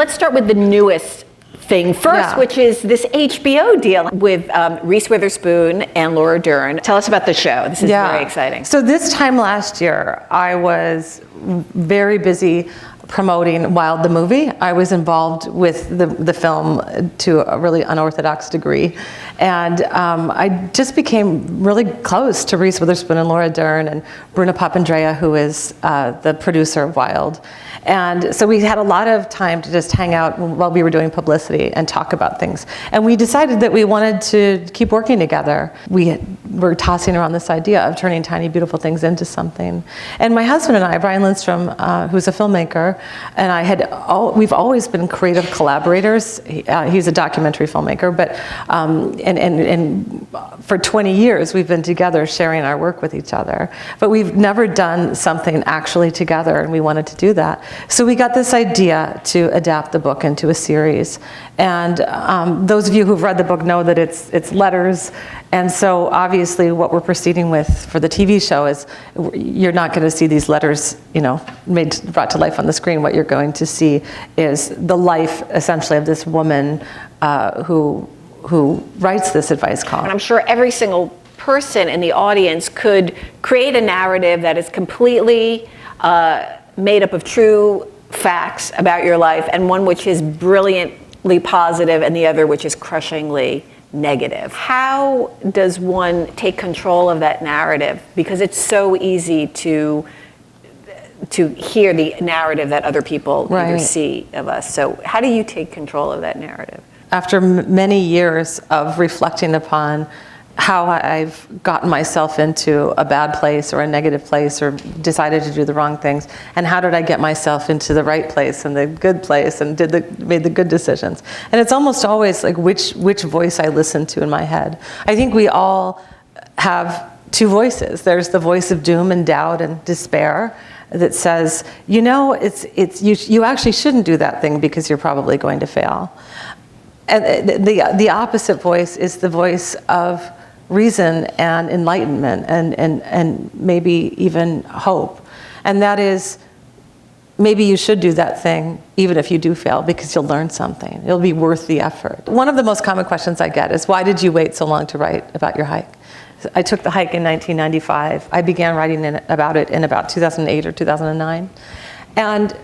Let's start with the newest thing first, which is this HBO deal with Reese Witherspoon and Laura Dern. Tell us about the show. This is very exciting. So this time last year, I was very busy promoting Wild the movie. I was involved with the film to a really unorthodox degree. And I just became really close to Reese Witherspoon and Laura Dern and Bruna Papandrea, who is the producer of Wild. And so we had a lot of time to just hang out while we were doing publicity and talk about things. And we decided that we wanted to keep working together. We were tossing around this idea of turning tiny, beautiful things into something. And my husband and I, Brian Lindstrom, who's a filmmaker, and I we've always been creative collaborators. He's a documentary filmmaker, but and for 20 years we've been together sharing our work with each other. But we've never done something actually together, and we wanted to do that. So we got this idea to adapt the book into a series. And those of you who've read the book know that it's letters. And so obviously what we're proceeding with for the TV show is you're not going to see these letters, brought to life on the screen. What you're going to see is the life, essentially, of this woman who writes this advice column. And I'm sure every single person in the audience could create a narrative that is completely made up of true facts about your life, and one which is brilliantly positive and the other which is crushingly negative. How does one take control of that narrative? Because it's so easy to hear the narrative that other people either see of us. So how do you take control of that narrative? After many years of reflecting upon how I've gotten myself into a bad place or a negative place or decided to do the wrong things, and how did I get myself into the right place and the good place and made the good decisions. And it's almost always like which voice I listen to in my head. I think we all have two voices. There's the voice of doom and doubt and despair that says, you actually shouldn't do that thing because you're probably going to fail. And the opposite voice is the voice of reason and enlightenment and maybe even hope. And that is, maybe you should do that thing even if you do fail, because you'll learn something. It'll be worth the effort. One of the most common questions I get is, why did you wait so long to write about your hike? I took the hike in 1995. I began writing about it in about 2008 or 2009. And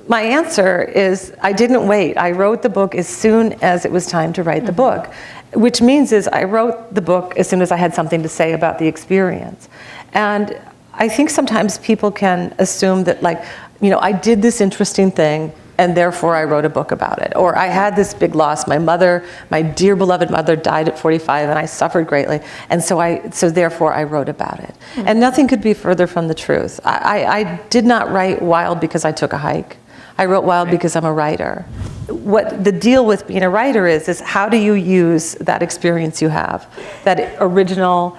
my answer is, I didn't wait. I wrote the book as soon as it was time to write the book, which means is I wrote the book as soon as I had something to say about the experience. And I think sometimes people can assume that, I did this interesting thing and therefore I wrote a book about it. Or I had this big loss. My dear beloved mother died at 45 and I suffered greatly. And so therefore I wrote about it. Mm-hmm. And nothing could be further from the truth. I did not write Wild because I took a hike. I wrote Wild because I'm a writer. What the deal with being a writer is how do you use that experience you have, that original,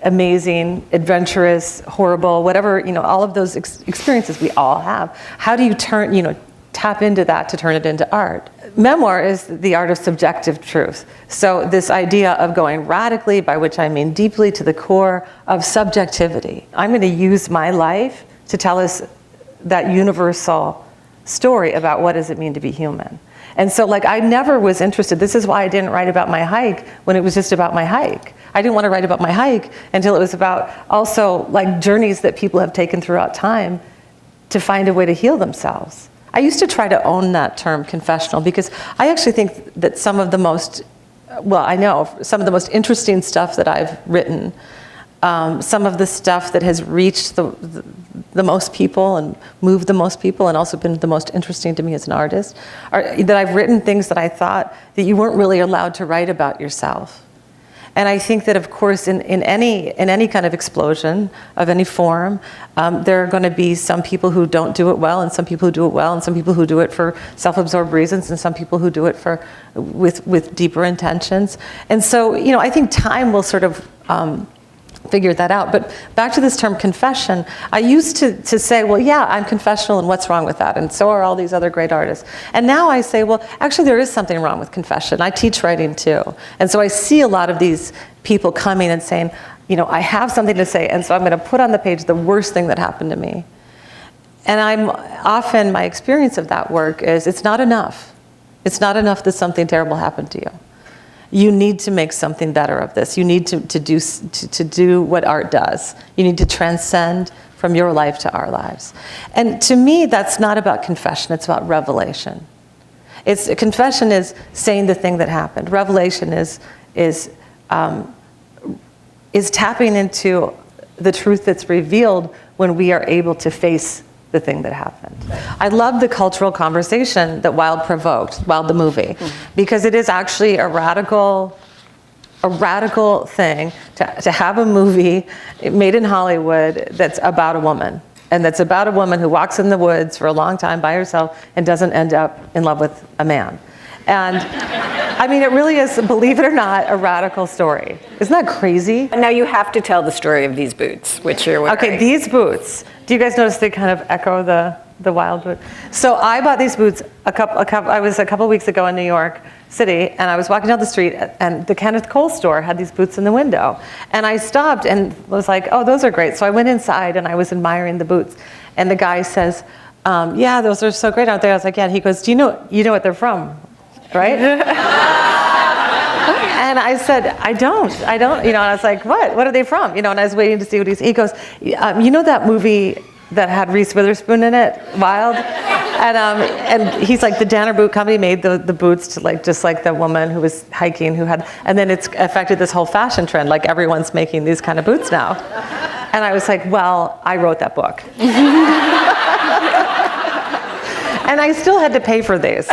amazing, adventurous, horrible, whatever, all of those experiences we all have. How do you tap into that to turn it into art? Memoir is the art of subjective truth. So this idea of going radically, by which I mean deeply to the core of subjectivity. I'm going to use my life to tell us that universal story about what does it mean to be human. And so I never was interested. This is why I didn't write about my hike when it was just about my hike. I didn't want to write about my hike until it was about also journeys that people have taken throughout time to find a way to heal themselves. I used to try to own that term, confessional, because I actually think that some of the most interesting stuff that I've written, some of the stuff that has reached the most people and moved the most people and also been the most interesting to me as an artist, that I've written things that I thought that you weren't really allowed to write about yourself. And I think that, of course, in any kind of explosion of any form, there are going to be some people who don't do it well, and some people who do it well, and some people who do it for self-absorbed reasons, and some people who do it with deeper intentions. And so, I think time will sort of figured that out. But back to this term confession, I used to say, well, yeah, I'm confessional, and what's wrong with that? And so are all these other great artists. And now I say, well, actually there is something wrong with confession. I teach writing too. And so I see a lot of these people coming and saying, I have something to say, and so I'm going to put on the page the worst thing that happened to me. And my experience of that work is it's not enough. It's not enough that something terrible happened to you. You need to make something better of this. You need to do what art does. You need to transcend from your life to our lives. And to me, that's not about confession, it's about revelation. Confession is saying the thing that happened. Revelation is tapping into the truth that's revealed when we are able to face the thing that happened. I love the cultural conversation that Wild provoked, Wild the movie, because it is actually a radical thing to have a movie made in Hollywood that's about a woman. And that's about a woman who walks in the woods for a long time by herself and doesn't end up in love with a man. And I mean, it really is, believe it or not, a radical story. Isn't that crazy? Now you have to tell the story of these boots, which you're wearing. Okay, these boots. Do you guys notice they kind of echo the Wild boot? So I bought these boots I was a couple weeks ago in New York City, and I was walking down the street, and the Kenneth Cole store had these boots in the window. And I stopped and was like, oh, those are great. So I went inside, and I was admiring the boots. And the guy says, yeah, those are so great out there. I was like, yeah. And he goes, you know what they're from, right? And I said, I don't, and I was like, what are they from? And I was waiting to see what he goes, you know that movie that had Reese Witherspoon in it, Wild? And he's like, the Danner Boot Company made the boots to just like the woman who was hiking and then it's affected this whole fashion trend, like everyone's making these kind of boots now. And I was like, well, I wrote that book. And I still had to pay for these.